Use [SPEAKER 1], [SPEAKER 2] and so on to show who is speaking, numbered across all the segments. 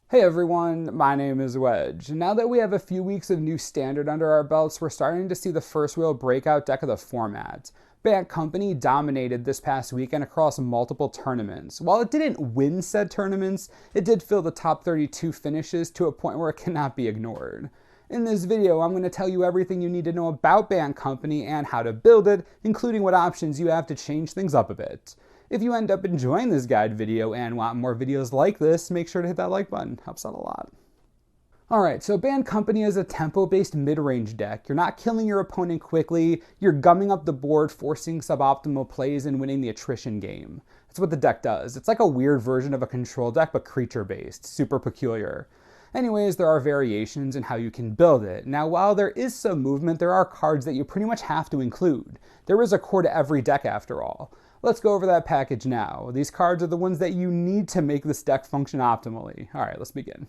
[SPEAKER 1] Hey everyone, my name is Wedge. Now that we have a few weeks of new standard under our belts, we're starting to see the first real breakout deck of the format. Bant Company dominated this past weekend across multiple tournaments. While it didn't win said tournaments, it did fill the top 32 finishes to a point where it cannot be ignored. In this video, I'm going to tell you everything you need to know about Bant Company and how to build it, including what options you have to change things up a bit. If you end up enjoying this guide video and want more videos like this, make sure to hit that like button. Helps out a lot. Alright, so Bant Company is a tempo-based mid-range deck. You're not killing your opponent quickly, you're gumming up the board, forcing suboptimal plays and winning the attrition game. That's what the deck does. It's like a weird version of a control deck, but creature-based. Super peculiar. Anyways, there are variations in how you can build it. Now, while there is some movement, there are cards that you pretty much have to include. There is a core to every deck after all. Let's go over that package now. These cards are the ones that you need to make this deck function optimally. Alright, let's begin.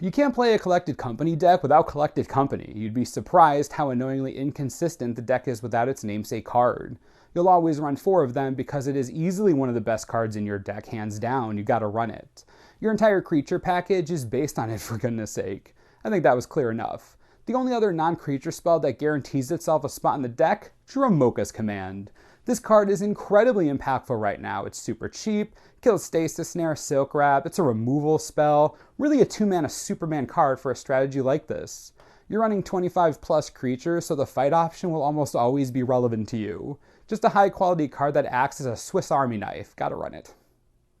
[SPEAKER 1] You can't play a Collected Company deck without Collected Company. You'd be surprised how annoyingly inconsistent the deck is without its namesake card. You'll always run 4 of them because it is easily one of the best cards in your deck, hands down. You gotta run it. Your entire creature package is based on it, for goodness sake. I think that was clear enough. The only other non-creature spell that guarantees itself a spot in the deck, Dromoka's Command. This card is incredibly impactful right now. It's super cheap, kills Stasis Snare, Silk Wrap, it's a removal spell, really a 2-mana Superman card for a strategy like this. You're running 25 plus creatures, so the fight option will almost always be relevant to you. Just a high quality card that acts as a Swiss Army knife, gotta run it.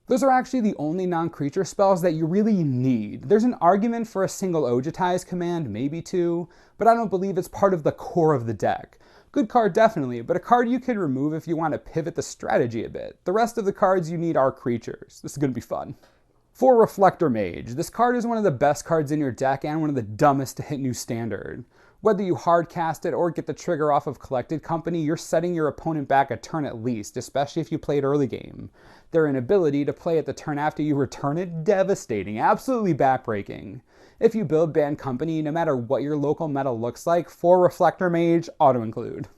[SPEAKER 1] Those are actually the only non-creature spells that you really need. There's an argument for a single Ojutai's Command, maybe 2, but I don't believe it's part of the core of the deck. Good card definitely, but a card you could remove if you want to pivot the strategy a bit. The rest of the cards you need are creatures. This is going to be fun. For Reflektor Mage, this card is one of the best cards in your deck and one of the dumbest to hit new standard. Whether you hard cast it or get the trigger off of Collected Company, you're setting your opponent back a turn at least, especially if you played early game. Their inability to play at the turn after you return it, devastating, absolutely backbreaking. If you build Bant Company, no matter what your local meta looks like, for Reflektor Mage, auto-include.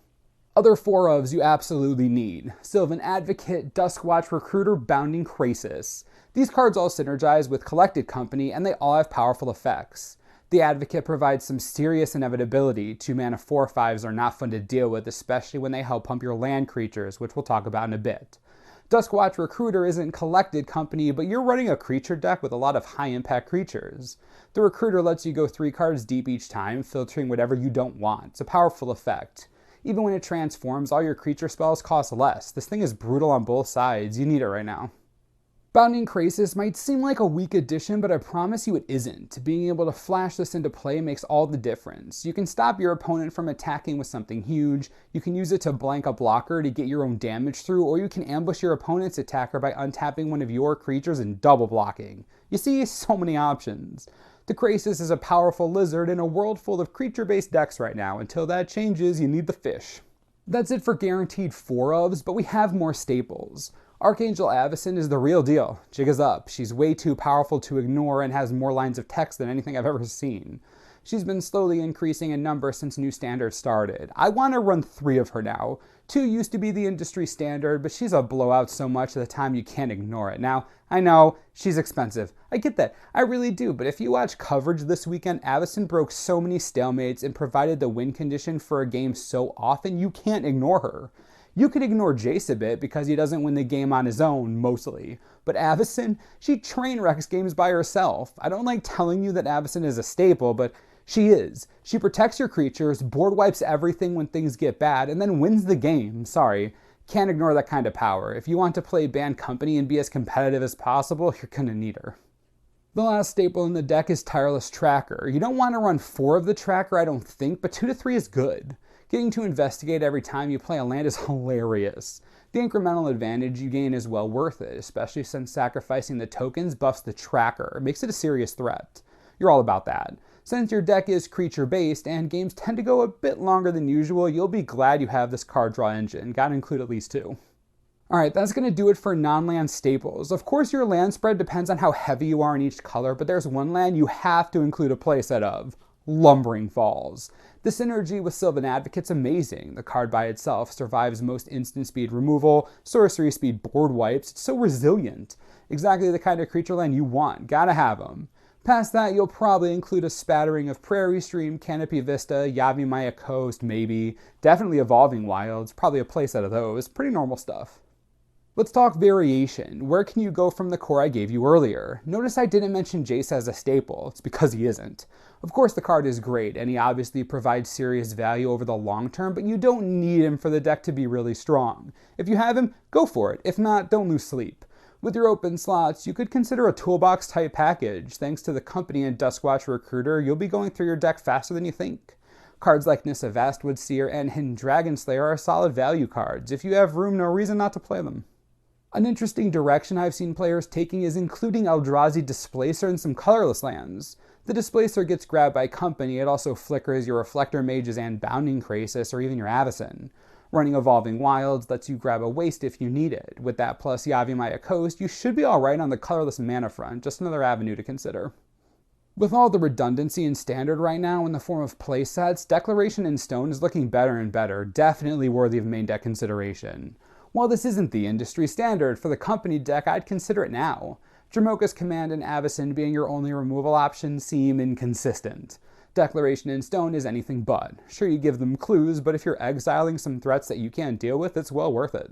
[SPEAKER 1] Other 4-ofs you absolutely need. Sylvan Advocate, Duskwatch Recruiter, Bounding Krasis. These cards all synergize with Collected Company and they all have powerful effects. The Advocate provides some serious inevitability. 2-mana 4/5s are not fun to deal with, especially when they help pump your land creatures, which we'll talk about in a bit. Duskwatch Recruiter isn't Collected Company, but you're running a creature deck with a lot of high-impact creatures. The Recruiter lets you go 3 cards deep each time, filtering whatever you don't want. It's a powerful effect. Even when it transforms, all your creature spells cost less. This thing is brutal on both sides. You need it right now. Bounding Krasis might seem like a weak addition, but I promise you it isn't. Being able to flash this into play makes all the difference. You can stop your opponent from attacking with something huge, you can use it to blank a blocker to get your own damage through, or you can ambush your opponent's attacker by untapping one of your creatures and double blocking. You see, so many options. The Krasis is a powerful lizard in a world full of creature-based decks right now. Until that changes, you need the fish. That's it for guaranteed 4-ofs, but we have more staples. Archangel Avacyn is the real deal. Jig is up. She's way too powerful to ignore and has more lines of text than anything I've ever seen. She's been slowly increasing in number since New Standard started. I want to run 3 of her now. 2 used to be the industry standard, but she's a blowout so much at the time you can't ignore it. Now, I know, she's expensive. I get that. I really do, but if you watch coverage this weekend, Avacyn broke so many stalemates and provided the win condition for a game so often, you can't ignore her. You could ignore Jace a bit because he doesn't win the game on his own, mostly. But Avacyn, she train wrecks games by herself. I don't like telling you that Avacyn is a staple, but she is. She protects your creatures, board wipes everything when things get bad, and then wins the game. Sorry, can't ignore that kind of power. If you want to play Bant Company and be as competitive as possible, you're gonna need her. The last staple in the deck is Tireless Tracker. You don't want to run 4 of the tracker, I don't think, but 2 to 3 is good. Getting to investigate every time you play a land is hilarious. The incremental advantage you gain is well worth it, especially since sacrificing the tokens buffs the tracker. It makes it a serious threat. You're all about that. Since your deck is creature-based and games tend to go a bit longer than usual, you'll be glad you have this card draw engine. Gotta include at least 2. Alright, that's going to do it for non-land staples. Of course your land spread depends on how heavy you are in each color, but there's one land you have to include a playset of. Lumbering Falls. The synergy with Sylvan Advocate's amazing. The card by itself survives most instant speed removal, sorcery speed board wipes. It's so resilient. Exactly the kind of creature land you want. Gotta have them. Past that, you'll probably include a spattering of Prairie Stream, Canopy Vista, Yavimaya Coast, maybe. Definitely Evolving Wilds, probably a playset of those. Pretty normal stuff. Let's talk variation. Where can you go from the core I gave you earlier? Notice I didn't mention Jace as a staple. It's because he isn't. Of course the card is great, and he obviously provides serious value over the long term, but you don't need him for the deck to be really strong. If you have him, go for it. If not, don't lose sleep. With your open slots, you could consider a toolbox type package. Thanks to the company and Duskwatch Recruiter, you'll be going through your deck faster than you think. Cards like Nissa Vastwood Seer and Hidden Dragon Slayer are solid value cards. If you have room, no reason not to play them. An interesting direction I've seen players taking is including Eldrazi Displacer in some colorless lands. The Displacer gets grabbed by company, it also flickers your Reflektor Mages and Bounding Krasis, or even your Avacyn. Running Evolving Wilds lets you grab a waste if you need it. With that plus Yavimaya Coast, you should be alright on the colorless mana front, just another avenue to consider. With all the redundancy in Standard right now in the form of playsets, Declaration in Stone is looking better and better, definitely worthy of main deck consideration. While this isn't the industry standard for the company deck, I'd consider it now. Dromoka's Command and Avacyn being your only removal option seem inconsistent. Declaration in Stone is anything but. Sure, you give them clues, but if you're exiling some threats that you can't deal with, it's well worth it.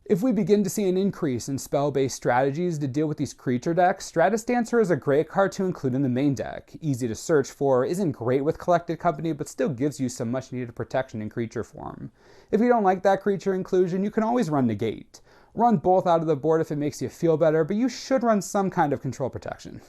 [SPEAKER 1] If we begin to see an increase in spell-based strategies to deal with these creature decks, Stratus Dancer is a great card to include in the main deck. Easy to search for, isn't great with Collected Company, but still gives you some much needed protection in creature form. If you don't like that creature inclusion, you can always run Negate. Run both out of the board if it makes you feel better, but you should run some kind of control protection.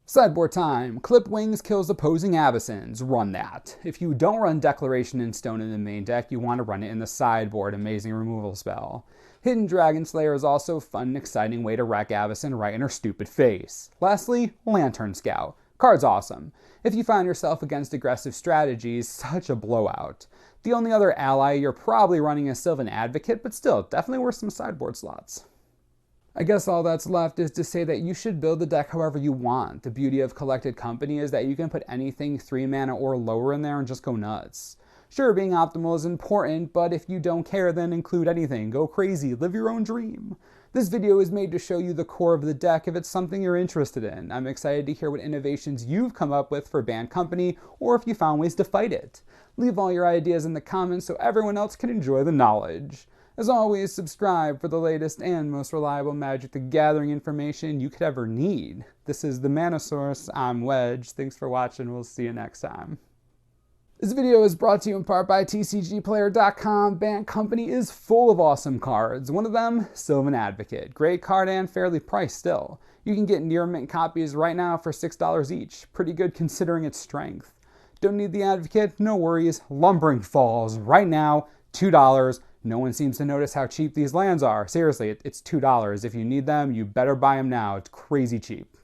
[SPEAKER 1] Sideboard time. Clip Wings kills opposing Avacyns. Run that. If you don't run Declaration in Stone in the main deck, you want to run it in the sideboard. Amazing removal spell. Hidden Dragon Slayer is also a fun and exciting way to wreck Avacyn right in her stupid face. Lastly, Lantern Scout. Card's awesome. If you find yourself against aggressive strategies, such a blowout. The only other ally you're probably running is Sylvan Advocate, but still, definitely worth some sideboard slots. I guess all that's left is to say that you should build the deck however you want. The beauty of Collected Company is that you can put anything 3 mana or lower in there and just go nuts. Sure, being optimal is important, but if you don't care, then include anything. Go crazy, live your own dream. This video is made to show you the core of the deck if it's something you're interested in. I'm excited to hear what innovations you've come up with for Bant Company, or if you found ways to fight it. Leave all your ideas in the comments so everyone else can enjoy the knowledge. As always, subscribe for the latest and most reliable Magic the Gathering information you could ever need. This is the Mana Source. I'm Wedge. Thanks for watching. We'll see you next time. This video is brought to you in part by TCGplayer.com. Bant Company is full of awesome cards. One of them, Sylvan Advocate. Great card and fairly priced still. You can get near mint copies right now for $6 each. Pretty good considering its strength. Don't need the Advocate? No worries. Lumbering Falls right now, $2. No one seems to notice how cheap these lands are. Seriously, it's $2. If you need them, you better buy them now. It's crazy cheap.